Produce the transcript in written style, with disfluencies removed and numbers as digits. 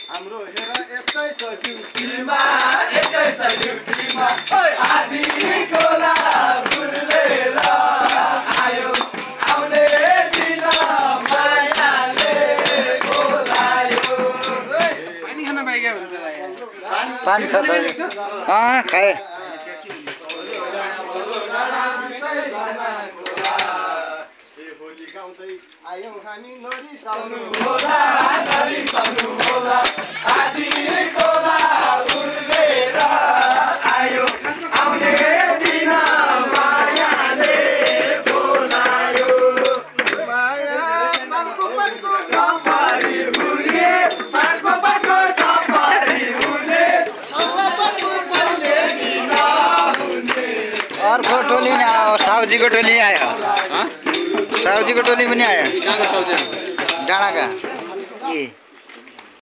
हाम्रो हेर यस्तै छ ड्युटीमा यस्तै छ ड्युटीमा आधी खोला बुर्लेर आयो आउने दिन मायाले बोलायो पानी खान पाइगे हुन्छ पानी छ त खाए आयौ हामी नरिसाउनु होला आधी खोला बुर्लेर आयो आउने दिन मायाले बोलायो माया सालको पातको नपारी हुने सालको पातको नपारी हुने सालको पहिले दिन हुने अर्को टोली नि आयो साउजीको टोली आयो साउजीको टोली पनि आयो कहाँको साउजी डाँडाका ए